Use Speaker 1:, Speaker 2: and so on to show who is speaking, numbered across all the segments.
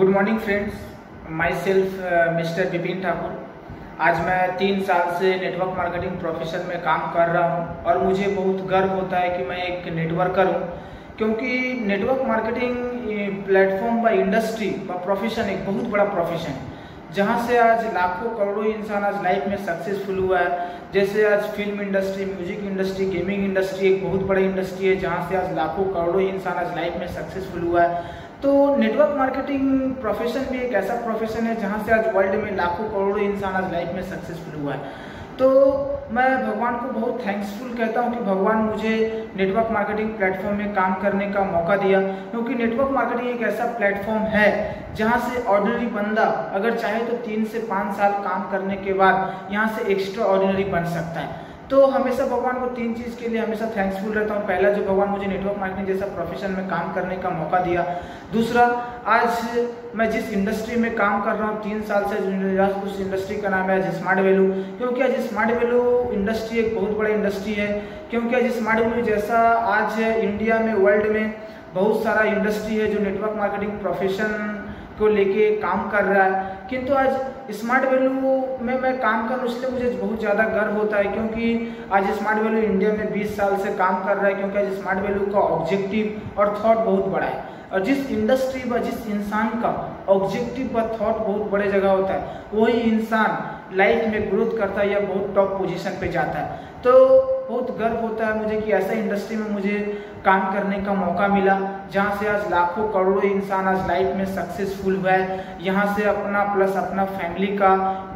Speaker 1: Good morning friends, my self mister Vipin Thakur. आज मैं 3 साल से नेटवर्क मार्केटिंग प्रोफेशन में काम कर रहा हूं और मुझे बहुत गर्व होता है कि मैं एक नेटवर्कर हूं, क्योंकि नेटवर्क मार्केटिंग प्लेटफॉर्म व इंडस्ट्री व प्रोफेशन एक बहुत बड़ा प्रोफेशन है, जहां से आज लाखों करोड़ों इंसान आज लाइफ में सक्सेसफुल हुआ है। जैसे आज film industry, music industry, gaming industry एक बहुत बड़ी इंडस्ट्री है, जहां से आज लाखों करोड़ों इंसान आज लाइफ में सक्सेसफुल हुआ है। तो नेटवर्क मार्केटिंग प्रोफेशन भी एक ऐसा प्रोफेशन है जहां से आज वर्ल्ड में लाखों करोड़ों इंसान आज लाइफ में सक्सेसफुल हुआ है। तो मैं भगवान को बहुत थैंक्सफुल कहता हूं कि भगवान मुझे नेटवर्क मार्केटिंग प्लेटफॉर्म में काम करने का मौका दिया, क्योंकि नेटवर्क मार्केटिंग एक ऐसा प्लेटफॉर्म है जहां से ऑर्डिनरी बंदा अगर चाहे तो 3 से 5 साल काम करने के बाद यहां से एक्स्ट्रा ऑर्डिनरी बन सकता है। तो हमेशा भगवान को 3 चीज़ के लिए हमेशा थैंक्सफुल रहता हूँ। पहला, जो भगवान मुझे नेटवर्क मार्केटिंग जैसा प्रोफेशन में काम करने का मौका दिया। दूसरा, आज मैं जिस इंडस्ट्री में काम कर रहा हूँ 3 साल से, उस इंडस्ट्री का नाम है आज स्मार्ट वैल्यू। क्योंकि आज स्मार्ट वैल्यू इंडस्ट्री एक बहुत बड़ा इंडस्ट्री है, क्योंकि आज स्मार्ट वैल्यू जैसा आज इंडिया में, वर्ल्ड में बहुत सारा इंडस्ट्री है जो नेटवर्क मार्केटिंग प्रोफेशन को लेके काम कर रहा है। किंतु आज स्मार्ट वैल्यू में मैं काम कर रहा हूँ, इसलिए मुझे बहुत ज़्यादा गर्व होता है, क्योंकि आज स्मार्ट वैल्यू इंडिया में 20 साल से काम कर रहा है। क्योंकि आज स्मार्ट वैल्यू का ऑब्जेक्टिव और थॉट बहुत बड़ा है, और जिस इंडस्ट्री व जिस इंसान का ऑब्जेक्टिव व थॉट बहुत बड़े जगह होता है, वही इंसान लाइफ में ग्रोथ करता है या बहुत टॉप पोजीशन पे जाता है। तो बहुत गर्व होता है मुझे कि ऐसा इंडस्ट्री में मुझे काम करने का मौका मिला, जहां से आज लाखों करोड़ों इंसान आज लाइफ में सक्सेसफुल हुआ है। यहाँ से अपना प्लस अपना फैमिली का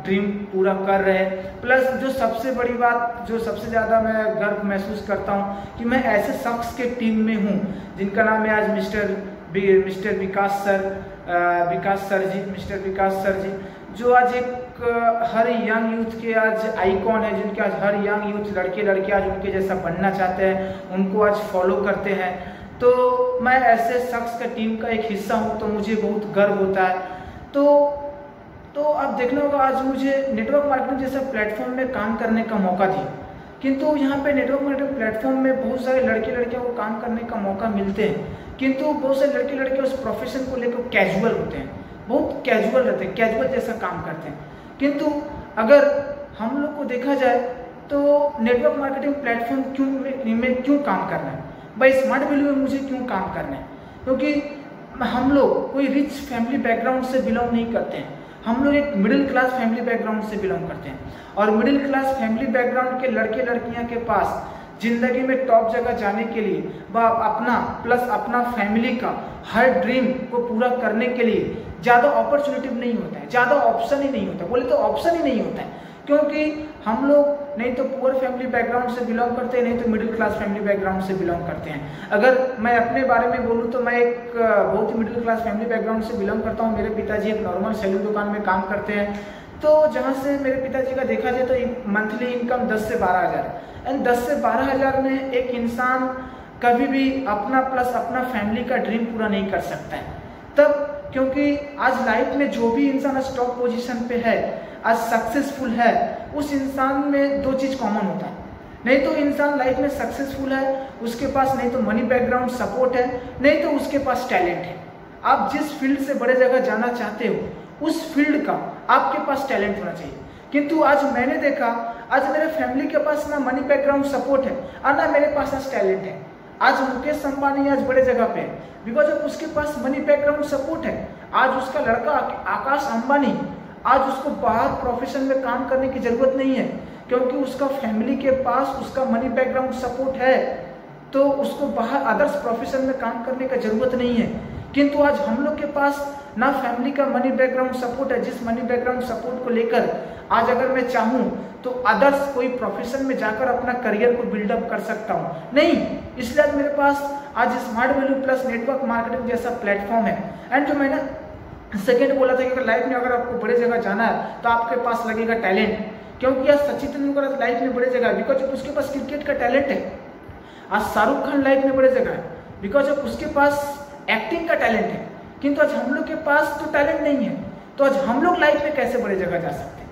Speaker 1: ड्रीम पूरा कर रहे हैं। प्लस जो सबसे बड़ी बात, जो सबसे ज़्यादा मैं गर्व महसूस करता हूँ कि मैं ऐसे शख्स के टीम में हूँ जिनका नाम है आज मिस्टर विकास सर जी, जो आज एक हर यंग यूथ के आज आइकॉन है, जिनके आज हर यंग यूथ लड़के आज उनके जैसा बनना चाहते हैं, उनको आज फॉलो करते हैं। तो मैं ऐसे शख्स का टीम का एक हिस्सा हूं, तो मुझे बहुत गर्व होता है। तो अब देखना होगा, आज मुझे नेटवर्क मार्केटिंग जैसा प्लेटफॉर्म में काम करने का मौका दिया, किंतु यहाँ पे नेटवर्क मार्केटिंग प्लेटफॉर्म में बहुत सारे लड़कियों को काम करने का मौका मिलते हैं, किंतु बहुत सारे लड़के उस प्रोफेशन को लेकर कैजुअल होते हैं, बहुत कैजुअल रहते हैं, कैजुअल जैसा काम करते हैं। किंतु अगर हम लोग को देखा जाए तो नेटवर्क मार्केटिंग प्लेटफॉर्म क्यों काम करना है, भाई स्मार्ट वैल्यू में मुझे क्यों काम करना है, क्योंकि हम लोग कोई रिच फैमिली बैकग्राउंड से बिलोंग नहीं करते हैं। हम लोग एक मिडिल क्लास फैमिली बैकग्राउंड से बिलोंग करते हैं, और मिडिल क्लास फैमिली बैकग्राउंड के लड़के लड़कियां के पास जिंदगी में टॉप जगह जाने के लिए व अपना प्लस अपना फैमिली का हर ड्रीम को पूरा करने के लिए ज़्यादा अपॉर्चुनिटी नहीं होता है, ज़्यादा ऑप्शन ही नहीं होता, बोले तो ऑप्शन ही नहीं होता है। क्योंकि हम लोग नहीं तो पुअर फैमिली बैकग्राउंड से बिलोंग करते हैं, नहीं तो मिडिल क्लास फैमिली बैकग्राउंड से बिलोंग करते हैं। अगर मैं अपने बारे में बोलूँ तो मैं एक बहुत ही मिडिल क्लास फैमिली बैकग्राउंड से बिलोंग करता हूँ। मेरे पिताजी एक नॉर्मल सैलून दुकान में काम करते हैं, तो जहाँ से मेरे पिताजी का देखा जाए तो मंथली इनकम 10 से 12 हज़ार है। एंड 10 से 12 हज़ार में एक इंसान कभी भी अपना प्लस अपना फैमिली का ड्रीम पूरा नहीं कर सकता है। तब क्योंकि आज लाइफ में जो भी इंसान आज टॉप पोजीशन पे है, आज सक्सेसफुल है, उस इंसान में 2 चीज़ कॉमन होता है। नहीं तो इंसान लाइफ में सक्सेसफुल है, उसके पास नहीं तो मनी बैकग्राउंड सपोर्ट है, नहीं तो उसके पास टैलेंट है। आप जिस फील्ड से बड़े जगह जाना चाहते हो, उस फील्ड का आपके पास टैलेंट होना चाहिए। किंतु आज मैंने देखा, आज मेरे फैमिली के पास ना मनी बैकग्राउंड सपोर्ट है और ना मेरे पास आज टैलेंट है। आज मुकेश अंबानी आज बड़े जगह पे है बिकॉज ऑफ उसके पास मनी बैकग्राउंड सपोर्ट है। आज उसका लड़का आकाश अंबानी, आज उसको बाहर प्रोफेशन में काम करने की जरूरत नहीं है, क्योंकि उसका फैमिली के पास उसका मनी बैकग्राउंड सपोर्ट है, तो उसको बाहर अदर्स प्रोफेशन में काम करने का जरूरत नहीं है। किंतु आज हम लोग के पास ना फैमिली का मनी बैकग्राउंड सपोर्ट है, जिस मनी बैकग्राउंड सपोर्ट को लेकर आज अगर मैं चाहूँ तो अदर्स कोई प्रोफेशन में जाकर अपना करियर को बिल्डअप कर सकता हूँ नहीं। इसलिए आज मेरे पास आज smart value plus network marketing जैसा प्लेटफॉर्म है। एंड जो मैंने सेकेंड बोला था कि अगर लाइफ में अगर आपको बड़े जगह जाना है तो आपके पास लगेगा टैलेंट, क्योंकि आज सचिन तेंदुलकर लाइफ में बड़े जगह है बिकॉज ऑफ उसके पास क्रिकेट का टैलेंट है। आज शाहरुख खान लाइफ में बड़े जगह है बिकॉज ऑफ उसके पास एक्टिंग का टैलेंट है। किंतु आज हम लोग के पास तो टैलेंट नहीं है, तो आज हम लोग लाइफ में कैसे बड़े जगह जा सकते हैं।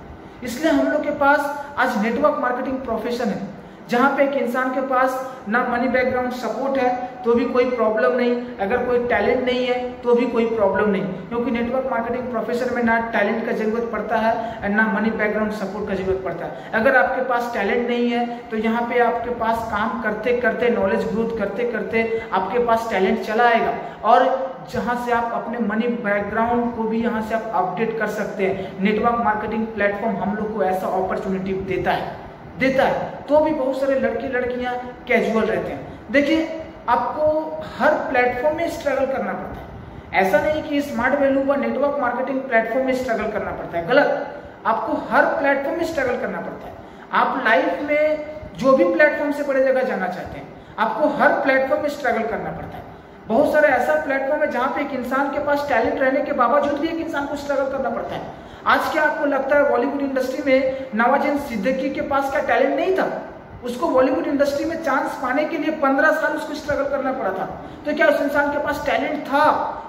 Speaker 1: इसलिए हम लोग के पास आज नेटवर्क मार्केटिंग प्रोफेशन है, जहाँ पे एक इंसान के पास ना मनी बैकग्राउंड सपोर्ट है तो भी कोई प्रॉब्लम नहीं, अगर कोई टैलेंट नहीं है तो भी कोई प्रॉब्लम नहीं, क्योंकि नेटवर्क मार्केटिंग प्रोफेशन में ना टैलेंट का जरूरत पड़ता है और ना मनी बैकग्राउंड सपोर्ट का जरूरत पड़ता है। अगर आपके पास टैलेंट नहीं है तो यहाँ पे आपके पास काम करते करते, नॉलेज ग्रोथ करते करते आपके पास टैलेंट चला आएगा, और जहां से आप अपने मनी बैकग्राउंड को भी यहां से आप अपडेट कर सकते हैं। नेटवर्क मार्केटिंग प्लेटफॉर्म हम लोग को ऐसा अपॉर्चुनिटी देता है। तो भी बहुत सारे लड़के लड़कियां कैजुअल रहते हैं। देखिए, आपको हर प्लेटफॉर्म में स्ट्रगल करना पड़ता है। ऐसा नहीं कि स्मार्ट वैल्यू व नेटवर्क मार्केटिंग प्लेटफॉर्म में स्ट्रगल करना पड़ता है, गलत। आपको हर प्लेटफॉर्म में स्ट्रगल करना पड़ता है। आप लाइफ में जो भी प्लेटफॉर्म से बड़े जगह जाना चाहते हैं, आपको हर प्लेटफॉर्म में स्ट्रगल करना पड़ता है। बहुत सारे ऐसा प्लेटफॉर्म है जहां पे एक इंसान के पास टैलेंट रहने के बावजूद भी एक इंसान को स्ट्रगल करना पड़ता है। आज क्या आपको लगता है बॉलीवुड इंडस्ट्री में नवाजुद्दीन सिद्दीकी के पास क्या टैलेंट नहीं था? उसको बॉलीवुड इंडस्ट्री में चांस पाने के लिए 15 साल उसको स्ट्रगल करना पड़ा था। तो क्या उस इंसान के पास टैलेंट था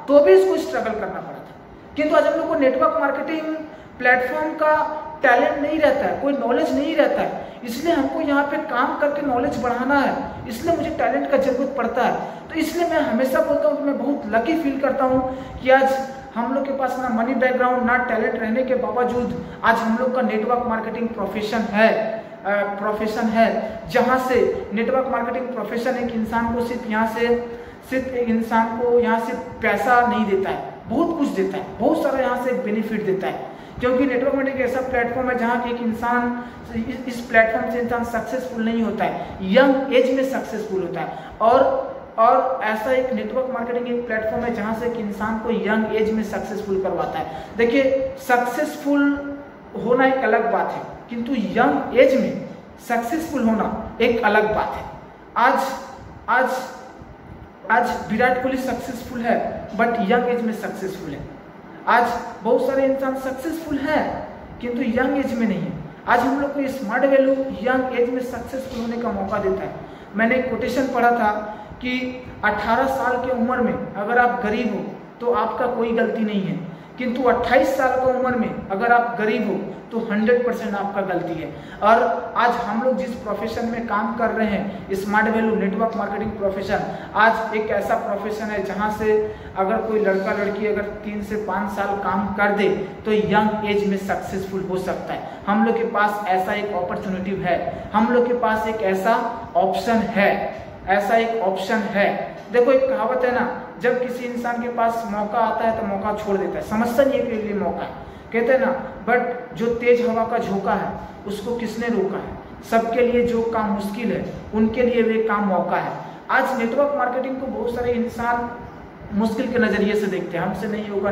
Speaker 1: तो भी उसको स्ट्रगल करना पड़ा था? किंतु आज हम लोग को नेटवर्क मार्केटिंग प्लेटफॉर्म का टैलेंट नहीं रहता है, कोई नॉलेज नहीं रहता है, इसलिए हमको यहाँ पे काम करके नॉलेज बढ़ाना है, इसलिए मुझे टैलेंट का जरूरत पड़ता है। तो इसलिए मैं हमेशा बोलता हूँ कि मैं बहुत लकी फील करता हूँ कि आज हम लोग के पास ना मनी बैकग्राउंड ना टैलेंट रहने के बावजूद आज हम लोग का नेटवर्क मार्केटिंग प्रोफेशन है, जहाँ से नेटवर्क मार्केटिंग प्रोफेशन एक इंसान को सिर्फ एक इंसान को यहाँ से पैसा नहीं देता है, बहुत कुछ देता है, बहुत सारा यहाँ से बेनिफिट देता है। क्योंकि नेटवर्क मार्केटिंग ऐसा प्लेटफॉर्म है जहाँ एक इंसान इस प्लेटफॉर्म से इंसान सक्सेसफुल नहीं होता है, यंग एज में सक्सेसफुल होता है। और ऐसा एक नेटवर्क मार्केटिंग एक प्लेटफॉर्म है जहाँ से एक इंसान को यंग एज में सक्सेसफुल करवाता है। देखिए, सक्सेसफुल होना एक अलग बात है, किंतु यंग एज में सक्सेसफुल होना एक अलग बात है। आज विराट कोहली सक्सेसफुल है बट यंग एज में सक्सेसफुल है। आज बहुत सारे इंसान सक्सेसफुल हैं किंतु यंग एज में नहीं है। आज हम लोग को स्मार्ट वैल्यू यंग एज में सक्सेसफुल होने का मौका देता है। मैंने एक कोटेशन पढ़ा था कि 18 साल की उम्र में अगर आप गरीब हो तो आपका कोई गलती नहीं है, किंतु 28 साल की उम्र में अगर आप गरीब हो तो 100% आपका गलती है। और आज हम लोग जिस प्रोफेशन में काम कर रहे हैं, smart value network marketing profession, आज एक ऐसा प्रोफेशन है जहां से अगर कोई लड़का लड़की अगर 3 से 5 साल काम कर दे तो यंग एज में सक्सेसफुल हो सकता है। हम लोग के पास ऐसा एक अपॉर्चुनिटी है, हम लोग के पास एक ऐसा ऑप्शन है। देखो, एक कहावत है ना, जब किसी इंसान के पास मौका आता है तो मौका छोड़ देता है, समझता नहीं है कि ये मौका है, कहते हैं ना। बट जो तेज हवा का झोंका है उसको किसने रोका है? सबके लिए जो काम मुश्किल है उनके लिए वे काम मौका है। आज नेटवर्क मार्केटिंग को बहुत सारे इंसान मुश्किल के नजरिए से देखते हैं, हमसे नहीं होगा,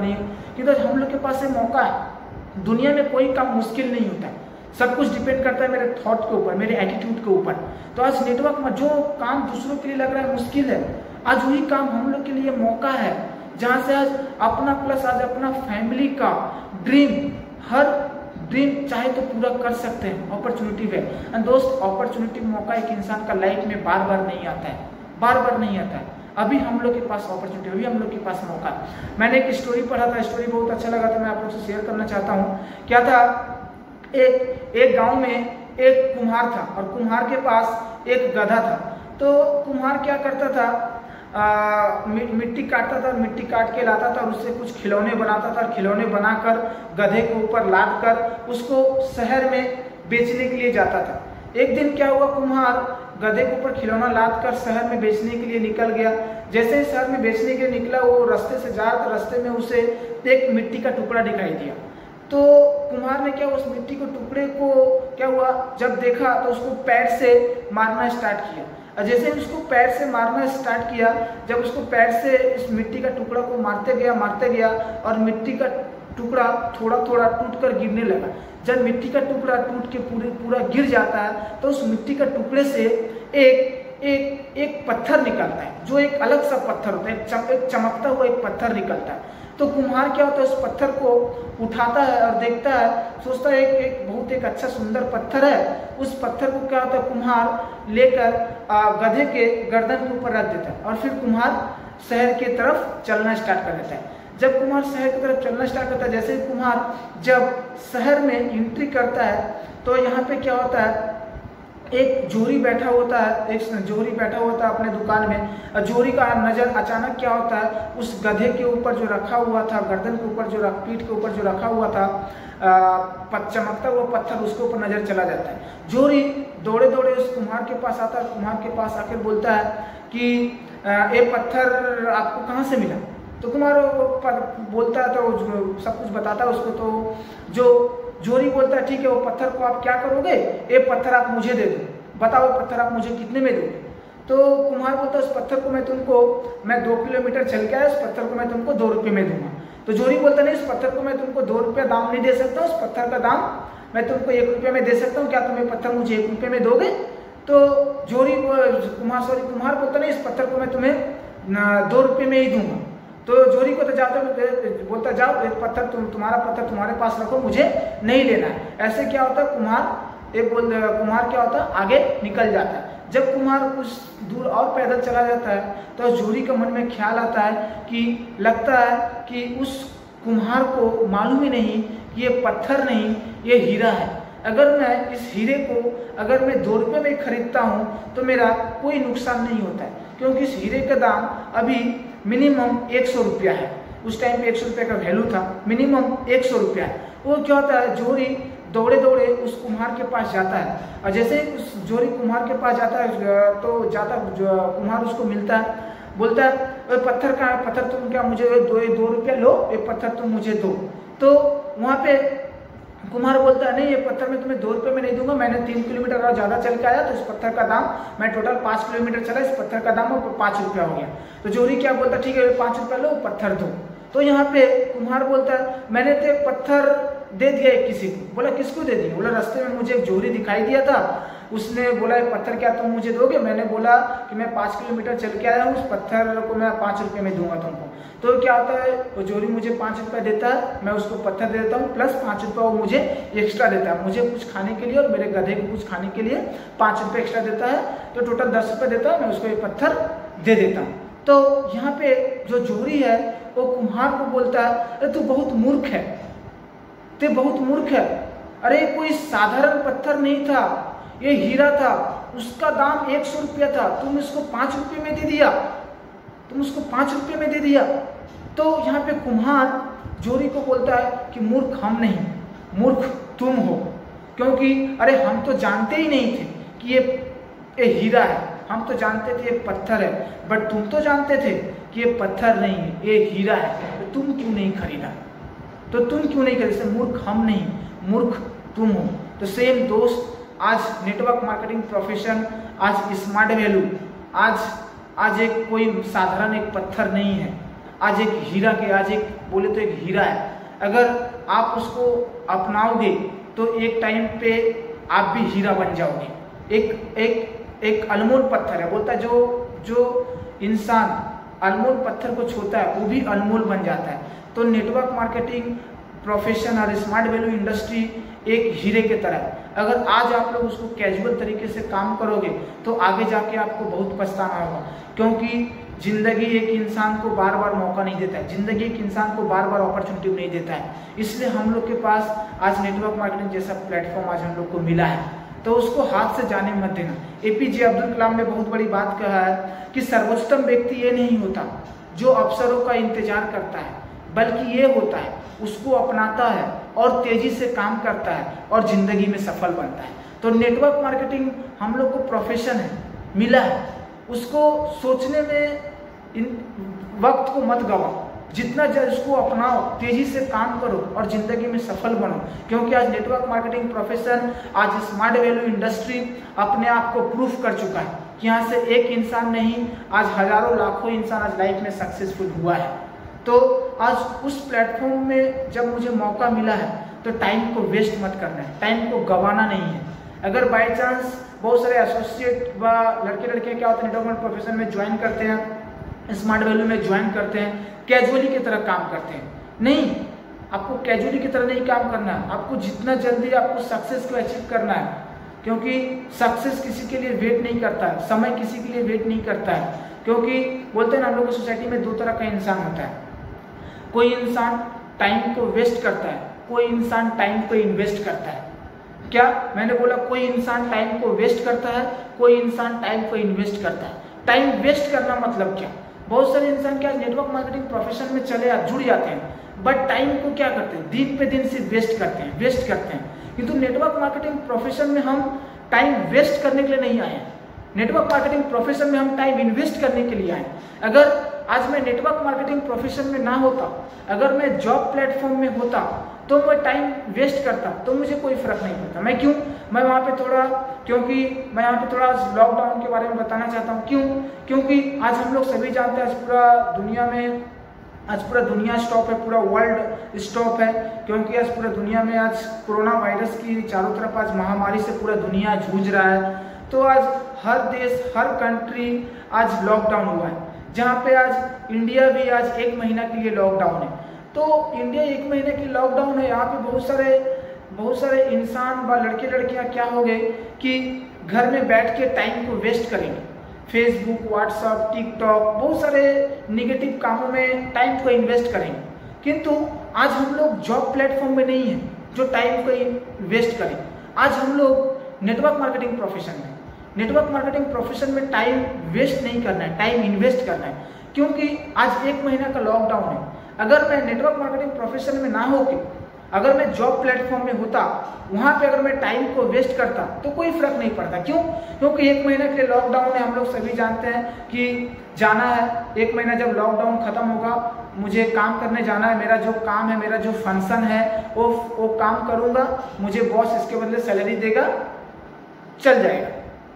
Speaker 1: किंतु हम लोग के पास ये मौका है। दुनिया में कोई काम मुश्किल नहीं होता है, सब कुछ डिपेंड करता है मेरे थॉट के ऊपर, मेरे एटीट्यूड के ऊपर। तो आज नेटवर्क में जो काम दूसरों के लिए लग रहा है मुश्किल है, आज वही काम हम लोग के लिए मौका है, जहां से आज अपना प्लस आज अपना फैमिली का हर ड्रीम चाहे तो पूरा कर सकते हैं। अपॉर्चुनिटी है एंड दोस्त, अपॉर्चुनिटी मौका एक इंसान का लाइफ में बार बार नहीं आता है। अभी हम लोग के पास अपॉर्चुनिटी, अभी हम लोग के पास मौका है। मैंने एक स्टोरी पढ़ा था, स्टोरी बहुत अच्छा लगा था, मैं आप लोग से शेयर करना चाहता हूँ। क्या था, एक गांव में एक कुम्हार था और कुम्हार के पास एक गधा था। तो कुम्हार क्या करता था, मिट्टी काटता था और मिट्टी काट के लाता था और उससे कुछ खिलौने बनाता था और खिलौने बनाकर गधे के ऊपर लाद कर उसको शहर में बेचने के लिए जाता था। एक दिन क्या हुआ, कुम्हार गधे के ऊपर खिलौना लाद कर शहर में बेचने के लिए निकल गया। जैसे ही शहर में बेचने के लिए निकला, वो रास्ते से जा रहा था, रास्ते में उसे एक मिट्टी का टुकड़ा दिखाई दिया। तो कुम्हार ने क्या उस मिट्टी के टुकड़े को क्या हुआ, जब देखा तो उसको पैर से मारना स्टार्ट किया। और जैसे ही उसको पैर से मारना स्टार्ट किया, जब उसको पैर से इस मिट्टी का टुकड़ा को मारते गया और मिट्टी का टुकड़ा थोड़ा थोड़ा टूट कर गिरने लगा। जब मिट्टी का टुकड़ा टूट के पूरा गिर जाता है तो उस मिट्टी का टुकड़े से एक पत्थर निकलता है, जो एक अलग सा पत्थर होता है, एक चमकता हुआ एक पत्थर निकलता है। तो कुम्हार क्या होता है, उस पत्थर को उठाता है और देखता है, सोचता है एक बहुत एक अच्छा सुंदर पत्थर है। उस पत्थर को क्या होता है, कुम्हार लेकर गधे के गर्दन के ऊपर रख देता है और फिर कुम्हार शहर की तरफ चलना स्टार्ट कर देता है। जब कुम्हार शहर की तरफ चलना स्टार्ट करता है, जैसे ही कुम्हार जब शहर में एंट्री करता है तो यहाँ पे क्या होता है, एक जोहरी बैठा होता है, एक जोहरी बैठा होता है अपने दुकान में। जोहरी का नज़र अचानक क्या होता है, उस गधे के ऊपर जो रखा हुआ था, गर्दन के ऊपर जो पीठ के ऊपर जो रखा हुआ था चमकता हुआ पत्थर, उसके ऊपर नज़र चला जाता है। जोहरी दौड़े दौड़े उस कुम्हार के पास आता है। कुम्हार के पास आकर बोलता है कि ये पत्थर आपको कहाँ से मिला? तो कुम्हार बोलता है, तो सब कुछ बताता है उसको। तो जो जोहरी बोलता है, ठीक है, वो पत्थर को आप क्या करोगे? ये पत्थर आप मुझे दे दो, बताओ पत्थर आप मुझे कितने में दोगे? तो कुम्हार बोलता है, उस पत्थर को मैं 2 किलोमीटर चल के आया, उस पत्थर को मैं तुमको 2 रुपये में दूंगा। तो जोहरी बोलता नहीं, उस पत्थर को मैं तुमको 2 रुपये दाम नहीं दे सकता, उस पत्थर का दाम मैं तुमको 1 रुपये में दे सकता हूँ, क्या तुम ये पत्थर मुझे 1 रुपये में दोगे? तो कुम्हार बोलता नहीं, इस पत्थर को मैं तुम्हें 2 रुपये में ही दूंगा। तो जोहरी को तो जाते बोलता, जाओ पत्थर तुम्हारा पत्थर तुम्हारे पास रखो, मुझे नहीं लेना है। ऐसे क्या होता है, कुम्हार क्या होता है, आगे निकल जाता है। जब कुम्हार कुछ दूर और पैदल चला जाता है तो जोहरी के मन में ख्याल आता है कि लगता है कि उस कुम्हार को मालूम ही नहीं कि ये पत्थर नहीं, ये हीरा है। अगर मैं इस हीरे को अगर मैं 2 रुपये में खरीदता हूँ तो मेरा कोई नुकसान नहीं होता है, क्योंकि इस हीरे का दाम अभी मिनिमम 100 रुपया है। उस टाइम पे 100 रुपये का वैल्यू था, मिनिमम 100 रुपया है। वो क्या होता है, जोहरी दौड़े दौड़े उस कुम्हार के पास जाता है, और जैसे ही उस जोहरी कुम्हार के पास जाता है तो कुम्हार उसको मिलता है, बोलता है, पत्थर का पत्थर तुम क्या मुझे 2 रुपया लो, ये पत्थर तुम मुझे दो। तो वहाँ पे कुम्हार बोलता है, नहीं ये पत्थर मैं तुम्हें 2 रुपये में नहीं दूंगा, मैंने 3 किलोमीटर और ज़्यादा चल के आया, तो इस पत्थर का दाम, मैं टोटल 5 किलोमीटर चला, इस पत्थर का दाम 5 रुपया हो गया। तो जोहरी क्या बोलता, ठीक है 5 रुपया लो, पत्थर दो। तो यहाँ पे कुम्हार बोलता है, मैंने तो एक पत्थर दे दिया एक किसी को। बोला किसको दे दिया? बोला रास्ते में मुझे एक जोहरी दिखाई दिया था, उसने बोला ये पत्थर क्या तुम मुझे दोगे? मैंने बोला कि मैं 5 किलोमीटर चल के आया हूँ, उस पत्थर को मैं 5 रुपये में दूंगा तुमको। तो क्या होता है, वो जोहरी मुझे 5 रुपये देता है, मैं उसको पत्थर दे देता हूँ, प्लस 5 रुपये वो मुझे एक्स्ट्रा देता है, मुझे कुछ खाने के लिए और मेरे गधे को कुछ खाने के लिए 5 रुपये एक्स्ट्रा देता है, तो टोटल 10 रुपये देता है, मैं उसको ये पत्थर दे देता हूँ। तो यहाँ पे जो जोहरी है वो कुम्हार को बोलता है, अरे तू बहुत मूर्ख है, ते बहुत मूर्ख है, अरे कोई साधारण पत्थर नहीं था, ये हीरा था, उसका दाम 100 रुपया था, तुम इसको 5 रुपये में दे दिया, तुम उसको 5 रुपये में दे दिया। तो यहाँ पे कुम्हार जोहरी को बोलता है कि मूर्ख हम नहीं, मूर्ख तुम हो, क्योंकि अरे हम तो जानते ही नहीं थे कि ये हीरा है, हम तो जानते थे ये पत्थर है, बट तुम तो जानते थे कि ये पत्थर नहीं है, ये हीरा है, तो तुम क्यों नहीं खरीदा? तो तुम क्यों नहीं खरीदे? मूर्ख हम नहीं, मूर्ख तुम हो। तो सेम दोस्त, आज नेटवर्क मार्केटिंग प्रोफेशन, आज स्मार्ट वैल्यू, आज एक कोई साधारण एक पत्थर नहीं है, आज एक हीरा के, आज एक बोले तो एक हीरा है। अगर आप उसको अपनाओगे तो एक टाइम पे आप भी हीरा बन जाओगे। एक अनमोल पत्थर है, बोलता है जो इंसान अनमोल पत्थर को छूता है वो भी अनमोल बन जाता है। तो नेटवर्क मार्केटिंग प्रोफेशन और स्मार्ट वैल्यू इंडस्ट्री एक हीरे के तरह है। अगर आज आप लोग उसको कैजुअल तरीके से काम करोगे तो आगे जाके आपको बहुत पछताना होगा, क्योंकि जिंदगी एक इंसान को बार बार मौका नहीं देता है, जिंदगी एक इंसान को बार बार अपॉर्चुनिटी नहीं देता है। इसलिए हम लोग के पास आज नेटवर्क मार्केटिंग जैसा प्लेटफॉर्म आज हम लोग को मिला है, तो उसको हाथ से जाने मत देना। APJ अब्दुल कलाम ने बहुत बड़ी बात कहा है कि सर्वोत्तम व्यक्ति ये नहीं होता जो अवसरों का इंतजार करता है, बल्कि ये होता है उसको अपनाता है और तेजी से काम करता है और जिंदगी में सफल बनता है। तो नेटवर्क मार्केटिंग हम लोग को प्रोफेशन है, मिला है, उसको सोचने में वक्त को मत गवाओ, जितना जल्द उसको अपनाओ, तेजी से काम करो और जिंदगी में सफल बनो। क्योंकि आज नेटवर्क मार्केटिंग प्रोफेशन, आज स्मार्ट वैल्यू इंडस्ट्री अपने आप को प्रूफ कर चुका है कि यहाँ से एक इंसान नहीं, आज हजारों लाखों इंसान आज लाइफ में सक्सेसफुल हुआ है। तो आज उस प्लेटफॉर्म में जब मुझे मौका मिला है तो टाइम को वेस्ट मत करना है, टाइम को गंवाना नहीं है। अगर बाई चांस बहुत सारे एसोसिएट व लड़के लड़कियाँ क्या होते हैं नेटवर्क प्रोफेशन में ज्वाइन करते हैं, स्मार्ट वैल्यू में ज्वाइन करते हैं, कैजुअली की तरह काम करते हैं। नहीं, आपको कैजुअली की तरह नहीं काम करना है, आपको जितना जल्दी आपको सक्सेस को अचीव करना है, क्योंकि सक्सेस किसी के लिए वेट नहीं करता है, समय किसी के लिए वेट नहीं करता है। क्योंकि बोलते हैं ना हम लोग की सोसाइटी में 2 तरह का इंसान होता है, कोई इंसान टाइम को वेस्ट करता है, कोई इंसान टाइम को इन्वेस्ट करता है। क्या मैंने बोला कोई इंसान टाइम को वेस्ट करता है, कोई इंसान टाइम को इन्वेस्ट करता है। टाइम वेस्ट करना मतलब क्या? बहुत सारे इंसान क्या नेटवर्क मार्केटिंग प्रोफेशन में जुड़ जाते हैं, बट टाइम को क्या करते हैं, दिन पे दिन सिर्फ वेस्ट करते हैं। किंतु नेटवर्क मार्केटिंग प्रोफेशन में हम टाइम वेस्ट करने के लिए नहीं आए हैं। नेटवर्क मार्केटिंग प्रोफेशन में हम टाइम इन्वेस्ट करने के लिए आए। अगर आज मैं नेटवर्क मार्केटिंग प्रोफेशन में ना होता, अगर मैं जॉब प्लेटफॉर्म में होता, तो मैं टाइम वेस्ट करता तो मुझे कोई फर्क नहीं पड़ता। मैं क्यों? मैं वहाँ पे थोड़ा लॉकडाउन के बारे में बताना चाहता हूँ। क्यों? क्योंकि आज हम लोग सभी जानते हैं आज पूरा दुनिया स्टॉप है, पूरा वर्ल्ड स्टॉप है, क्योंकि आज पूरा दुनिया में आज कोरोना वायरस की चारों तरफ आज महामारी से पूरा दुनिया जूझ रहा है। तो आज हर देश, हर कंट्री आज लॉकडाउन हुआ है, जहाँ पे आज इंडिया भी आज 1 महीना के लिए लॉकडाउन है। तो इंडिया 1 महीने की लॉकडाउन है, यहाँ पे बहुत सारे इंसान व लड़के लड़कियाँ क्या हो गए कि घर में बैठ के टाइम को वेस्ट करेंगे। फेसबुक, व्हाट्सएप, टिकटॉक, बहुत सारे निगेटिव कामों में टाइम को इन्वेस्ट करेंगे। किंतु आज हम लोग जॉब प्लेटफॉर्म में नहीं है जो टाइम को वेस्ट करें। आज हम लोग नेटवर्क मार्केटिंग प्रोफेशन में टाइम वेस्ट नहीं करना है, टाइम इन्वेस्ट करना है। क्योंकि आज 1 महीना का लॉकडाउन है। अगर मैं नेटवर्क मार्केटिंग प्रोफेशन में ना होके अगर मैं जॉब प्लेटफॉर्म में होता, वहां पे अगर मैं टाइम को वेस्ट करता तो कोई फर्क नहीं पड़ता। क्यों? क्योंकि 1 महीने के लिए लॉकडाउन है। हम लोग सभी जानते हैं कि जाना है 1 महीना, जब लॉकडाउन खत्म होगा मुझे काम करने जाना है, मेरा जो काम है, मेरा जो फंक्शन है वो काम करूंगा, मुझे बॉस इसके बदले सैलरी देगा, चल जाएगा।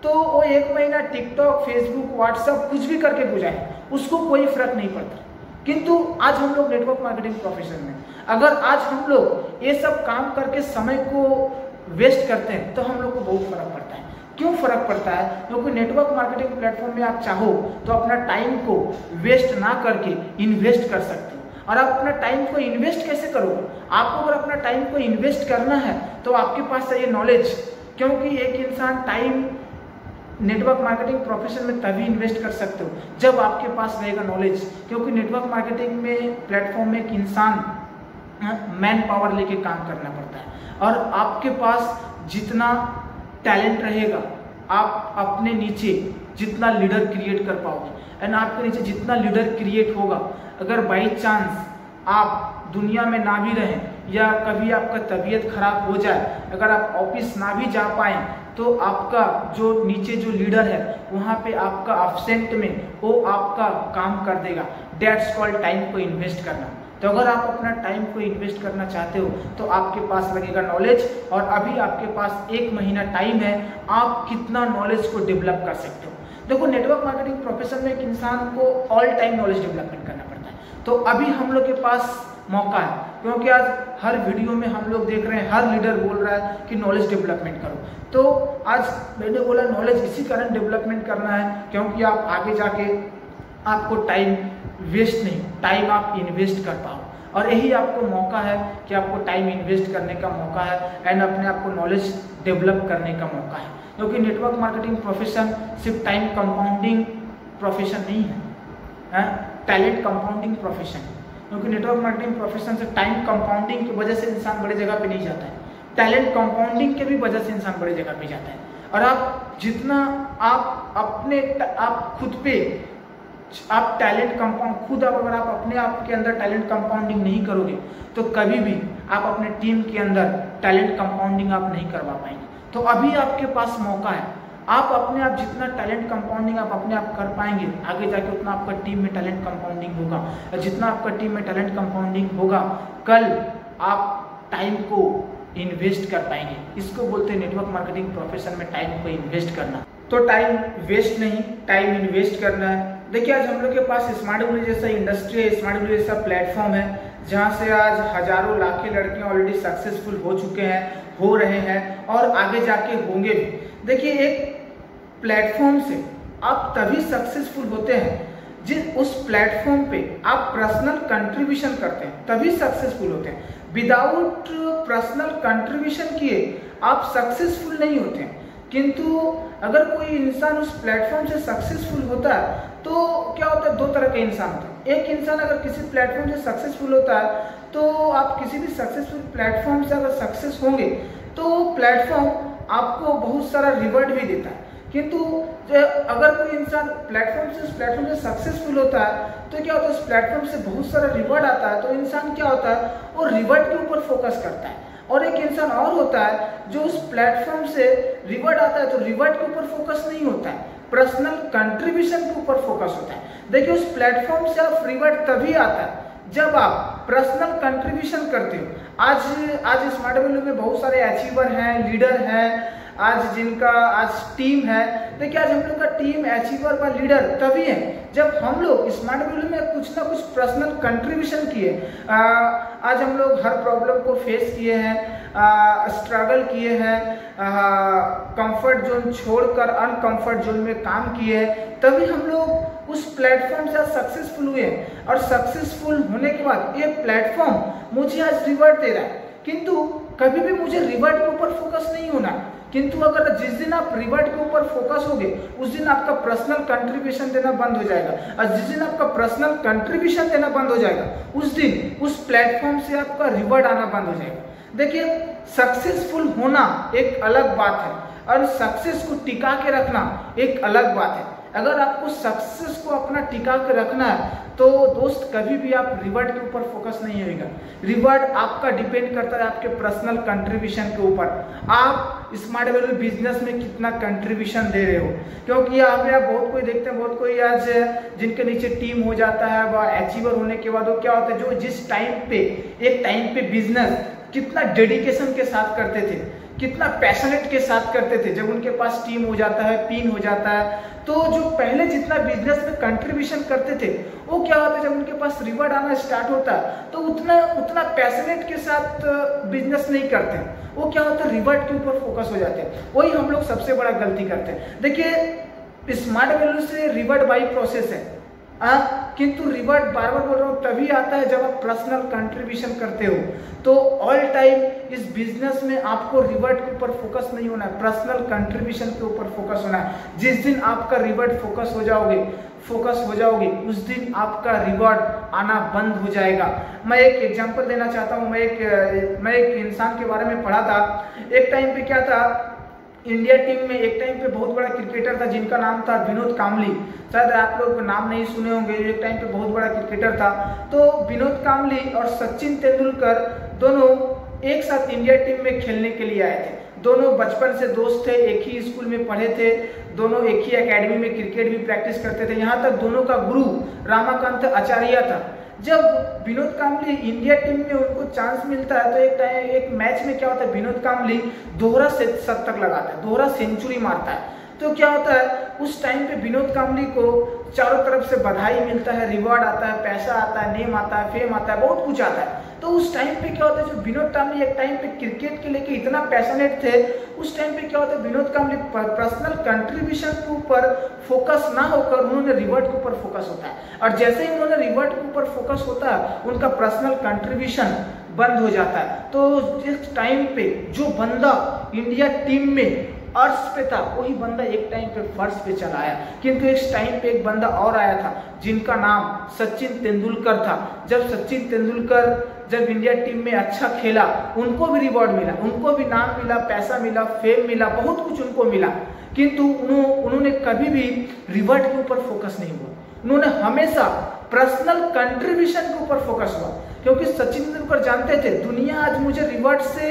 Speaker 1: तो वो 1 महीना टिकटॉक, फेसबुक, व्हाट्सएप कुछ भी करके गुजारे, उसको कोई फर्क नहीं पड़ता। किंतु आज हम लोग नेटवर्क मार्केटिंग प्रोफेशन में अगर आज हम लोग ये सब काम करके समय को वेस्ट करते हैं तो हम लोग को बहुत फर्क पड़ता है। क्यों फर्क पड़ता है? क्योंकि नेटवर्क मार्केटिंग प्लेटफॉर्म में आप चाहो तो अपना टाइम को वेस्ट ना करके इन्वेस्ट कर सकते हो। और आप अपना टाइम को इन्वेस्ट कैसे करोगे? आपको अगर अपना टाइम को इन्वेस्ट करना है तो आपके पास चाहिए नॉलेज। क्योंकि एक इंसान टाइम नेटवर्क मार्केटिंग प्रोफेशन में तभी इन्वेस्ट कर सकते हो जब आपके पास रहेगा नॉलेज। क्योंकि नेटवर्क मार्केटिंग में प्लेटफॉर्म में एक इंसान मैन पावर लेके काम करना पड़ता है, और आपके पास जितना टैलेंट रहेगा, आप अपने नीचे जितना लीडर क्रिएट कर पाओगे एंड आपके नीचे जितना लीडर क्रिएट होगा, अगर बाई चांस आप दुनिया में ना भी रहें या कभी आपका तबीयत खराब हो जाए, अगर आप ऑफिस ना भी जा पाए, तो आपका जो नीचे जो लीडर है वहाँ पे आपका एब्सेंट में वो आपका काम कर देगा। दैट्स कॉल्ड टाइम को इन्वेस्ट करना। तो अगर आप अपना टाइम को इन्वेस्ट करना चाहते हो तो आपके पास लगेगा नॉलेज, और अभी आपके पास 1 महीना टाइम है, आप कितना नॉलेज को डेवलप कर सकते हो। देखो, नेटवर्क मार्केटिंग प्रोफेशन में एक इंसान को ऑल टाइम नॉलेज डेवलपमेंट करना पड़ता है। तो अभी हम लोग के पास मौका है, क्योंकि आज हर वीडियो में हम लोग देख रहे हैं, हर लीडर बोल रहा है कि नॉलेज डेवलपमेंट करो। तो आज मैंने बोला नॉलेज इसी कारण डेवलपमेंट करना है, क्योंकि आप आगे जाके आपको टाइम वेस्ट नहीं, टाइम आप इन्वेस्ट कर पाओ। और यही आपको मौका है कि आपको टाइम इन्वेस्ट करने का मौका है एंड अपने आप को नॉलेज डेवलप करने का मौका है। क्योंकि नेटवर्क मार्केटिंग प्रोफेशन सिर्फ टाइम कंपाउंडिंग प्रोफेशन नहीं है, टैलेंट कंपाउंडिंग प्रोफेशन है। क्योंकि नेटवर्क मार्केटिंग प्रोफेशन से टाइम कंपाउंडिंग की वजह से इंसान बड़ी जगह पे नहीं जाता है, टैलेंट कंपाउंडिंग के भी वजह से इंसान बड़ी जगह पे जाता है। और आप जितना आप खुद पे आप टैलेंट कंपाउंड खुद अगर आप अपने आप के अंदर टैलेंट कंपाउंडिंग नहीं करोगे तो कभी भी आप अपने टीम के अंदर टैलेंट कंपाउंडिंग आप नहीं करवा पाएंगे। तो अभी आपके पास मौका है, आप अपने आप जितना टैलेंट कंपाउंडिंग आप अपने आप कर पाएंगे, आगे जाके उतना आपका टीम में टैलेंट कंपाउंडिंग होगा। और जितना आपका टीम में टैलेंट कंपाउंडिंग होगा, कल आप टाइम को इन्वेस्ट कर पाएंगे। इसको बोलते हैं नेटवर्क मार्केटिंग प्रोफेशन में टाइम को इन्वेस्ट करना। तो टाइम वेस्ट नहीं, टाइम इन्वेस्ट करना है। देखिए, आज हम लोग के पास स्मार्ट वैल्यू जैसा इंडस्ट्री है, स्मार्ट वैल्यू जैसा प्लेटफॉर्म है, जहाँ से आज हजारों लाखों लड़कियां ऑलरेडी सक्सेसफुल हो चुके हैं, हो रहे हैं और आगे जाके होंगे भी। देखिए, एक प्लेटफॉर्म से आप तभी सक्सेसफुल होते हैं जिस उस प्लेटफॉर्म पे आप पर्सनल कंट्रीब्यूशन करते हैं, तभी सक्सेसफुल होते हैं। विदाउट पर्सनल कंट्रीब्यूशन किए आप सक्सेसफुल नहीं होते हैं। किंतु अगर कोई इंसान उस प्लेटफॉर्म से सक्सेसफुल होता है तो क्या होता है, 2 तरह के इंसान होते हैं। एक इंसान अगर किसी प्लेटफॉर्म से सक्सेसफुल होता है तो आप किसी भी सक्सेसफुल प्लेटफॉर्म से अगर सक्सेस होंगे तो प्लेटफॉर्म आपको बहुत सारा रिवॉर्ड भी देता है। किंतु अगर कोई इंसान प्लेटफॉर्म से सक्सेसफुल होता है तो क्या होता है, उस प्लेटफॉर्म से बहुत सारा रिवॉर्ड आता है, तो इंसान क्या होता है, वो रिवॉर्ड के ऊपर फोकस करता है। और एक इंसान और होता है जो उस प्लेटफॉर्म से रिवॉर्ड आता है तो रिवॉर्ड के ऊपर फोकस नहीं होता है, पर्सनल कंट्रीब्यूशन के ऊपर फोकस होता है। देखिए, उस प्लेटफॉर्म से आप रिवॉर्ड तभी आता है जब आप पर्सनल कंट्रीब्यूशन करते हो। आज स्मार्ट वैल्यू में बहुत सारे अचीवर हैं, लीडर हैं, आज टीम है। देखिए, आज हम लोग का टीम अचीवर व लीडर तभी है जब हम लोग स्मार्ट वैल्यू में कुछ ना कुछ पर्सनल कंट्रीब्यूशन किए। आज हम लोग हर प्रॉब्लम को फेस किए हैं, स्ट्रगल किए हैं, कंफर्ट जोन छोड़कर अनकंफर्ट जोन में काम किए हैं, तभी हम लोग उस प्लेटफॉर्म से सक्सेसफुल हुए। और सक्सेसफुल होने के बाद ये प्लेटफॉर्म मुझे आज रिवॉर्ड दे रहा है, किंतु कभी भी मुझे रिवॉर्ड के ऊपर फोकस नहीं होना है। किंतु अगर जिस दिन आप रिवॉर्ड के ऊपर फोकस होगे उस दिन आपका पर्सनल कंट्रीब्यूशन देना बंद हो जाएगा, और जिस दिन आपका पर्सनल कंट्रीब्यूशन देना बंद हो जाएगा उस दिन उस प्लेटफॉर्म से आपका रिवॉर्ड आना बंद हो जाएगा। देखिए, सक्सेसफुल होना एक अलग बात है और सक्सेस को टिका के रखना एक अलग बात है। अगर आपको सक्सेस को अपना टिका के रखना है तो दोस्त कभी भी आप रिवॉर्ड के ऊपर फोकस नहीं होगा। रिवॉर्ड आपका डिपेंड करता है आपके पर्सनल कंट्रीब्यूशन के ऊपर, आप स्मार्ट वैल्यू बिजनेस में कितना कंट्रीब्यूशन दे रहे हो। क्योंकि यहाँ पे आप बहुत कोई देखते हैं, बहुत कोई आज जिनके नीचे टीम हो जाता है, वह अचीवर होने के बाद वो क्या होता है, जो जिस एक टाइम पे बिजनेस कितना डेडिकेशन के साथ करते थे, कितना पैशनेट के साथ करते थे, जब उनके पास टीम हो जाता है, पिन हो जाता है, तो जो पहले जितना बिजनेस में कंट्रीब्यूशन करते थे वो क्या होता है, जब उनके पास रिवॉर्ड आना स्टार्ट होता है तो उतना पैशनेट के साथ बिजनेस नहीं करते, वो क्या होता है, रिवॉर्ड के ऊपर फोकस हो जाते हैं। वही हम लोग सबसे बड़ा गलती करते हैं। देखिए, स्मार्ट वैल्यू से रिवॉर्ड बाई प्रोसेस है, किंतु रिवॉर्ड बार बार बोल रहा हूँ तभी आता है जब आप पर्सनल कंट्रीब्यूशन करते हो। तो ऑल टाइम इस बिजनेस में आपको रिवॉर्ड के ऊपर फोकस नहीं होना है, पर्सनल कंट्रीब्यूशन के ऊपर फोकस होना है। जिस दिन आपका रिवॉर्ड फोकस हो जाओगे उस दिन आपका रिवॉर्ड आना बंद हो जाएगा। मैं एक एग्जांपल देना चाहता हूँ। मैं एक इंसान के बारे में पढ़ा था। एक टाइम पे क्या था, इंडिया टीम में एक टाइम पे बहुत बड़ा क्रिकेटर था जिनका नाम था विनोद कांबली। शायद आप लोग नाम नहीं सुने होंगे, एक टाइम पे बहुत बड़ा क्रिकेटर था। तो विनोद कांबली और सचिन तेंदुलकर दोनों एक साथ इंडिया टीम में खेलने के लिए आए थे। दोनों बचपन से दोस्त थे, एक ही स्कूल में पढ़े थे, दोनों एक ही एकेडमी में क्रिकेट भी प्रैक्टिस करते थे। यहाँ तक दोनों का गुरु रामाकांत आचार्य था। जब विनोद कांबली इंडिया टीम में उनको चांस मिलता है तो एक मैच में क्या होता है, विनोद कांबली दोहरा शतक लगाता है, दोहरा सेंचुरी मारता है। तो क्या होता है, उस टाइम पे विनोद कांबली को चारों तरफ से बधाई मिलता है, रिवॉर्ड आता है, पैसा आता है, नेम आता है, फेम आता है, बहुत कुछ आता है। तो उस टाइम पे क्या होता है, जो विनोद कांबली एक टाइम पे क्रिकेट के लेके इतना पैशनेट थे, उस टाइम पे क्या होता है, विनोद कांबली पर्सनल कंट्रीब्यूशन के ऊपर फोकस ना होकर उन्होंने रिवॉर्ड के ऊपर फोकस होता है। और जैसे ही उन्होंने रिवॉर्ड के ऊपर फोकस होता है उनका पर्सनल कंट्रीब्यूशन बंद हो जाता है। तो जिस टाइम पे जो बंदा इंडिया टीम में अर्श पे था वही बंदा एक टाइम पे फर्श पे चला आया। किंतु इस टाइम पे एक बंदा और आया था जिनका नाम सचिन तेंदुलकर था। जब सचिन तेंदुलकर जब इंडिया टीम में अच्छा खेला, उनको भी रिवॉर्ड मिला, उनको भी नाम मिला, पैसा मिला, फेम मिला, बहुत कुछ उनको मिला। किंतु उन्होंने कभी भी रिवॉर्ड के ऊपर फोकस नहीं हुआ, उन्होंने हमेशा पर्सनल कंट्रीब्यूशन के ऊपर फोकस हुआ। क्योंकि सचिन तेंदुलकर जानते थे दुनिया आज मुझे रिवॉर्ड से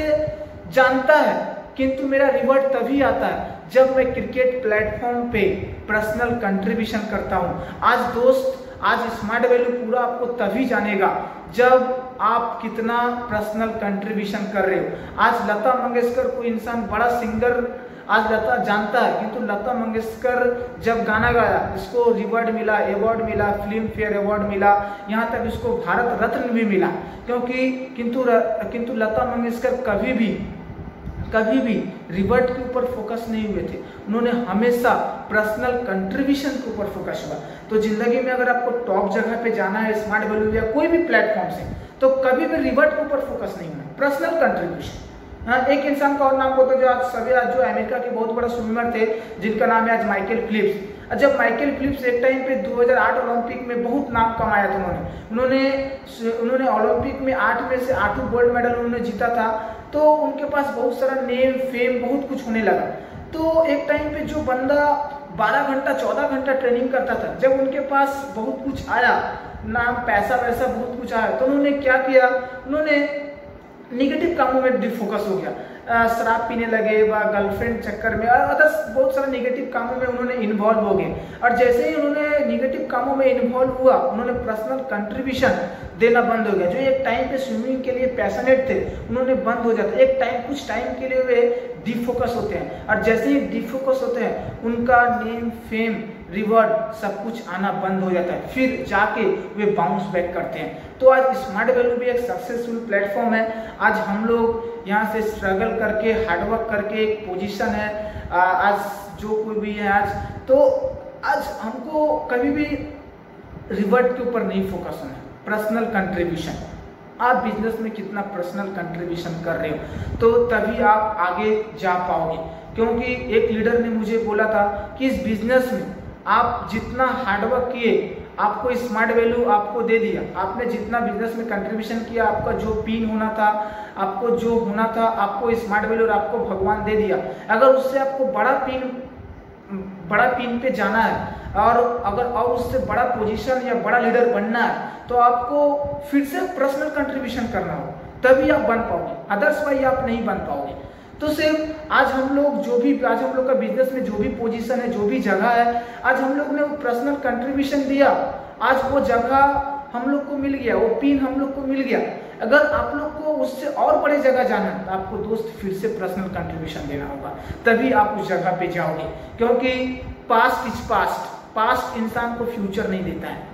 Speaker 1: जानता है, किंतु मेरा रिवॉर्ड तभी आता है जब मैं क्रिकेट प्लेटफॉर्म पे पर्सनल कंट्रीब्यूशन करता हूं। आज दोस्त, आज स्मार्ट वैल्यू पूरा आपको तभी जानेगा जब आप कितना पर्सनल कंट्रीब्यूशन कर रहे हो। आज लता मंगेशकर कोई इंसान बड़ा सिंगर आज लता जानता है, किंतु लता मंगेशकर जब गाना गाया इसको रिवॉर्ड मिला, अवार्ड मिला, फिल्म फेयर अवार्ड मिला, यहाँ तक इसको भारत रत्न भी मिला। किंतु लता मंगेशकर कभी भी रिवॉर्ड के ऊपर फोकस नहीं हुए थे, उन्होंने हमेशा पर्सनल कंट्रीब्यूशन के ऊपर फोकस हुआ। तो जिंदगी में अगर आपको टॉप जगह पे जाना है स्मार्ट वैल्यू या कोई भी प्लेटफॉर्म से, तो कभी भी रिवॉर्ड के ऊपर फोकस नहीं होना, पर्सनल कंट्रीब्यूशन। हाँ, एक इंसान का और नाम बोलते जो आज जो अमेरिका के बहुत बड़ा स्विमर थे जिनका नाम है आज माइकल फिलिप्स। जब माइकल फिलिप्स एक टाइम पे 2008 ओलंपिक में बहुत नाम कमाया था उन्होंने ओलंपिक में 8 में से 8 गोल्ड मेडल उन्होंने जीता था, तो उनके पास बहुत सारा नेम फेम बहुत कुछ होने लगा। तो एक टाइम पे जो बंदा 12 घंटा 14 घंटा ट्रेनिंग करता था, जब उनके पास बहुत कुछ आया, नाम पैसा वैसा बहुत कुछ आया, तो उन्होंने क्या किया, उन्होंने निगेटिव कामों में डिफोकस हो गया, शराब पीने लगे व गर्लफ्रेंड चक्कर में और अदर्स बहुत सारे निगेटिव कामों में उन्होंने इन्वॉल्व हो गए। और जैसे ही उन्होंने निगेटिव कामों में इन्वॉल्व हुआ, उन्होंने पर्सनल कंट्रीब्यूशन देना बंद हो गया। जो एक टाइम पे स्विमिंग के लिए पैशनेट थे, उन्होंने बंद हो जाता। एक टाइम कुछ टाइम के लिए वे डिफोकस होते हैं, और जैसे ही डिफोकस होते हैं उनका नेम फेम रिवॉर्ड सब कुछ आना बंद हो जाता है, फिर जाके वे बाउंस बैक करते हैं। तो आज स्मार्ट वैल्यू भी एक सक्सेसफुल प्लेटफॉर्म है। आज हम लोग यहाँ से स्ट्रगल करके हार्डवर्क करके एक पोजीशन है, आज जो कोई भी है आज हमको कभी भी रिवॉर्ड के ऊपर नहीं फोकस होना है, पर्सनल कंट्रीब्यूशन। आप बिजनेस में कितना पर्सनल कंट्रीब्यूशन कर रहे हो तो तभी आप आगे जा पाओगे। क्योंकि एक लीडर ने मुझे बोला था कि इस बिजनेस में आप जितना हार्डवर्क किए, आपको स्मार्ट वैल्यू आपको दे दिया, आपने जितना बिजनेस में कंट्रीब्यूशन किया, आपका जो पिन होना था, आपको जो होना था, आपको स्मार्ट वैल्यू और आपको भगवान दे दिया। अगर उससे आपको बड़ा पिन पे जाना है और उससे बड़ा पोजीशन या बड़ा लीडर बनना है, तो आपको फिर से पर्सनल कंट्रीब्यूशन करना हो, तभी आप बन पाओगे, अदरवाइज आप नहीं बन पाओगे। तो सिर्फ आज हम लोग का बिजनेस में जो भी पोजीशन है, जो भी जगह है, आज हम लोग ने वो पर्सनल कंट्रीब्यूशन दिया, आज वो जगह हम लोग को मिल गया, वो पिन हम लोग को मिल गया। अगर आप लोग को उससे और बड़ी जगह जाना है तो आपको दोस्त फिर से पर्सनल कंट्रीब्यूशन देना होगा, तभी आप उस जगह पे जाओगे। क्योंकि पास्ट इज पास्ट इंसान को फ्यूचर नहीं देता है,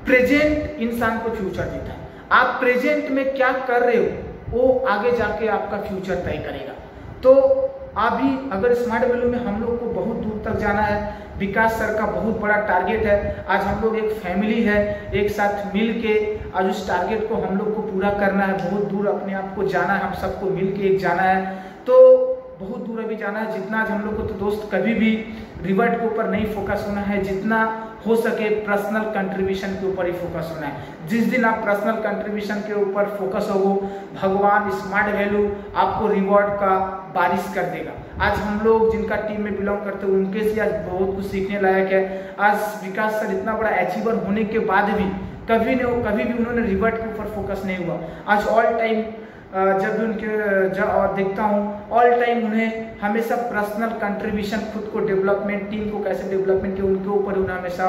Speaker 1: प्रेजेंट इंसान को फ्यूचर देता है। आप प्रेजेंट में क्या कर रहे हो वो आगे जाके आपका फ्यूचर तय करेगा। तो अभी अगर स्मार्ट वैल्यू में हम लोग को बहुत दूर तक जाना है, विकास सर का बहुत बड़ा टारगेट है। आज हम लोग एक फैमिली है, एक साथ मिल के आज उस टारगेट को हम लोग को पूरा करना है, बहुत दूर अपने आप को जाना है, हम सबको मिल के एक जाना है, तो बहुत दूर अभी जाना है। जितना आज हम लोग को तो दोस्त कभी भी रिवॉर्ड के ऊपर नहीं फोकस होना है, जितना हो सके पर्सनल कंट्रीब्यूशन के ऊपर ही फोकस होना है। जिस दिन आप पर्सनल कंट्रीब्यूशन के ऊपर फोकस हो, भगवान स्मार्ट वैल्यू आपको रिवॉर्ड का बारिश कर देगा। आज हम लोग जिनका टीम में बिलोंग करते हैं उनके से आज बहुत कुछ सीखने लायक है। आज विकास सर इतना बड़ा अचीवर होने के बाद भी कभी भी उन्होंने रिवॉर्ड के ऊपर फोकस नहीं हुआ। आज ऑल टाइम जब भी देखता हूँ, ऑल टाइम उन्हें हमेशा पर्सनल कंट्रीब्यूशन, खुद को डेवलपमेंट, टीम को कैसे डेवलपमेंट किया, उनके ऊपर उन्हें हमेशा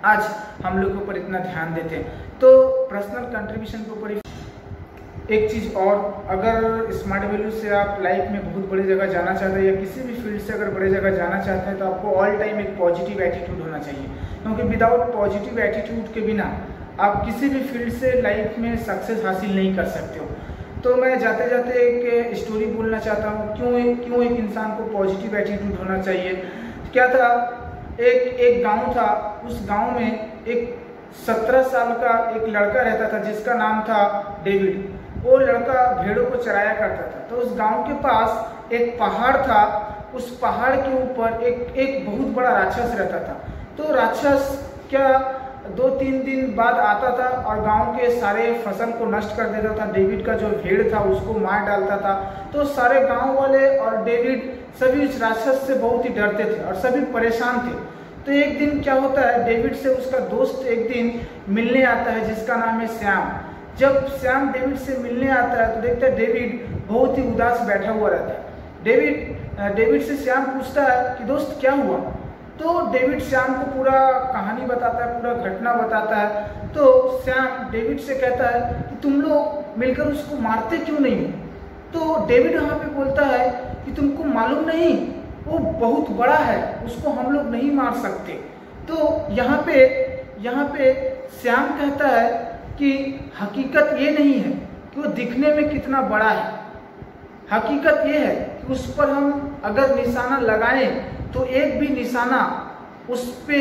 Speaker 1: आज हम लोग के ऊपर इतना ध्यान देते हैं। तो पर्सनल कंट्रीब्यूशन के ऊपर एक चीज़ और, अगर स्मार्ट वैल्यू से आप लाइफ में बहुत बड़ी जगह जाना चाहते हैं या किसी भी फील्ड से अगर बड़ी जगह जाना चाहते हैं, तो आपको ऑल टाइम एक पॉजिटिव एटीट्यूड होना चाहिए। क्योंकि विदाउट पॉजिटिव एटीट्यूड के बिना आप किसी भी फील्ड से लाइफ में सक्सेस हासिल नहीं कर सकते हो। तो मैं जाते जाते एक स्टोरी बोलना चाहता हूँ, क्यों एक इंसान को पॉजिटिव एटीट्यूड होना चाहिए। क्या था, एक गांव था, उस गांव में एक 17 साल का एक लड़का रहता था जिसका नाम था डेविड। वो लड़का भेड़ों को चराया करता था। तो उस गांव के पास एक पहाड़ था, उस पहाड़ के ऊपर एक बहुत बड़ा राक्षस रहता था। तो राक्षस क्या 2-3 दिन बाद आता था और गांव के सारे फसल को नष्ट कर देता था। डेविड का जो भेड़ था उसको मार डालता था। तो सारे गांव वाले और डेविड सभी उस राक्षस से बहुत ही डरते थे और सभी परेशान थे। तो एक दिन क्या होता है, डेविड से उसका दोस्त एक दिन मिलने आता है जिसका नाम है श्याम। जब श्याम डेविड से मिलने आता है तो देखता है डेविड बहुत ही उदास बैठा हुआ रहता है। डेविड से श्याम पूछता है कि दोस्त क्या हुआ। तो डेविड श्याम को पूरा कहानी बताता है, पूरा घटना बताता है। तो श्याम डेविड से कहता है कि तुम लोग मिलकर उसको मारते क्यों नहीं। तो डेविड यहाँ पे बोलता है कि तुमको मालूम नहीं, वो बहुत बड़ा है, उसको हम लोग नहीं मार सकते। तो यहाँ पे श्याम कहता है कि हकीकत ये नहीं है कि वो दिखने में कितना बड़ा है, हकीकत ये है कि उस पर हम अगर निशाना लगाएं तो एक भी निशाना उस पे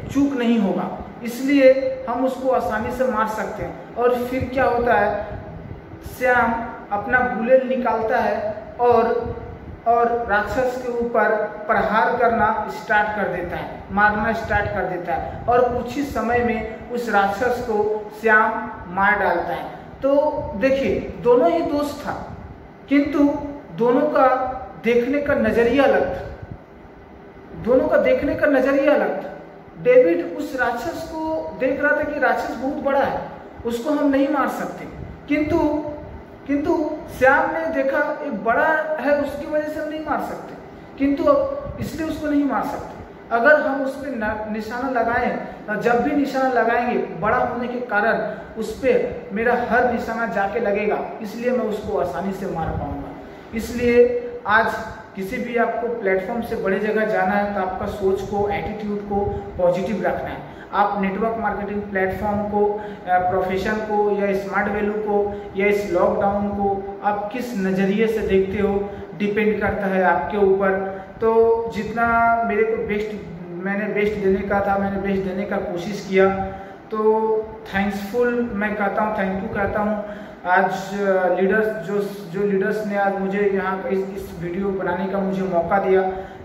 Speaker 1: चूक नहीं होगा, इसलिए हम उसको आसानी से मार सकते हैं। और फिर क्या होता है, श्याम अपना बुलेट निकालता है और राक्षस के ऊपर प्रहार करना स्टार्ट कर देता है, मारना स्टार्ट कर देता है और कुछ ही समय में उस राक्षस को श्याम मार डालता है। तो देखिए दोनों ही दोस्त था, किंतु दोनों का देखने का नजरिया अलग था, दोनों का देखने का नजरिया अलग था। डेविड उस राक्षस को देख रहा था कि राक्षस बहुत बड़ा है, उसको हम नहीं मार सकते, किंतु श्याम ने देखा एक बड़ा है, उसकी वजह से हम नहीं मार सकते, किंतु अब इसलिए उसको नहीं मार सकते। अगर हम उस पर निशाना लगाएं, जब भी निशाना लगाएंगे बड़ा होने के कारण उस पर मेरा हर निशाना जाके लगेगा, इसलिए मैं उसको आसानी से मार पाऊंगा। इसलिए आज किसी भी आपको प्लेटफॉर्म से बड़े जगह जाना है तो आपका सोच को, एटीट्यूड को पॉजिटिव रखना है। आप नेटवर्क मार्केटिंग प्लेटफॉर्म को, प्रोफेशन को या स्मार्ट वैल्यू को या इस लॉकडाउन को आप किस नज़रिए से देखते हो डिपेंड करता है आपके ऊपर। तो जितना मेरे को मैंने बेस्ट देने का था, मैंने बेस्ट देने का कोशिश किया। तो थैंक्सफुल मैं कहता हूँ, थैंक यू कहता हूँ आज लीडर्स जो लीडर्स ने आज मुझे यहाँ इस वीडियो बनाने का मुझे मौका दिया,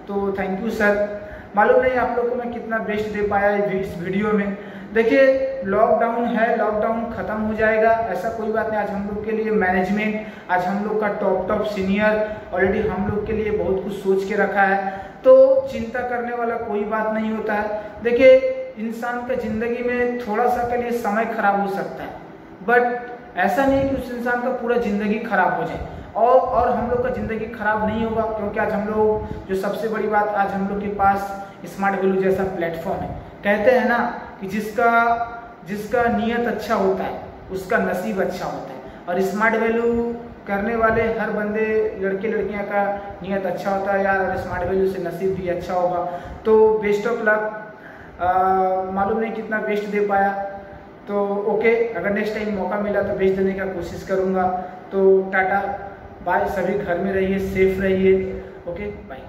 Speaker 1: तो थैंक यू सर। मालूम नहीं आप लोग को मैं कितना बेस्ट दे पाया इस वीडियो में। देखिए लॉकडाउन है, लॉकडाउन खत्म हो जाएगा, ऐसा कोई बात नहीं। आज हम लोग के लिए मैनेजमेंट, आज हम लोग का टॉप सीनियर ऑलरेडी हम लोग के लिए बहुत कुछ सोच के रखा है, तो चिंता करने वाला कोई बात नहीं होता है। देखिए इंसान का जिंदगी में थोड़ा सा के लिए समय खराब हो सकता है, बट ऐसा नहीं कि उस इंसान का पूरा जिंदगी खराब हो जाए। और हम लोग का ज़िंदगी खराब नहीं होगा, क्योंकि आज हम लोग, जो सबसे बड़ी बात, आज हम लोग के पास स्मार्ट वैल्यू जैसा प्लेटफॉर्म है। कहते हैं ना कि जिसका नियत अच्छा होता है उसका नसीब अच्छा होता है, और स्मार्ट वैल्यू करने वाले हर बंदे, लड़के लड़कियां का नियत अच्छा होता है यार, और स्मार्ट वैल्यू से नसीब भी अच्छा होगा। तो बेस्ट ऑफ लक। मालूम नहीं कितना बेस्ट दे पाया, तो ओके, अगर नेक्स्ट टाइम मौका मिला तो बेस्ट देने का कोशिश करूँगा। तो टाटा बाय, सभी घर में रहिए, सेफ रहिए, ओके बाय।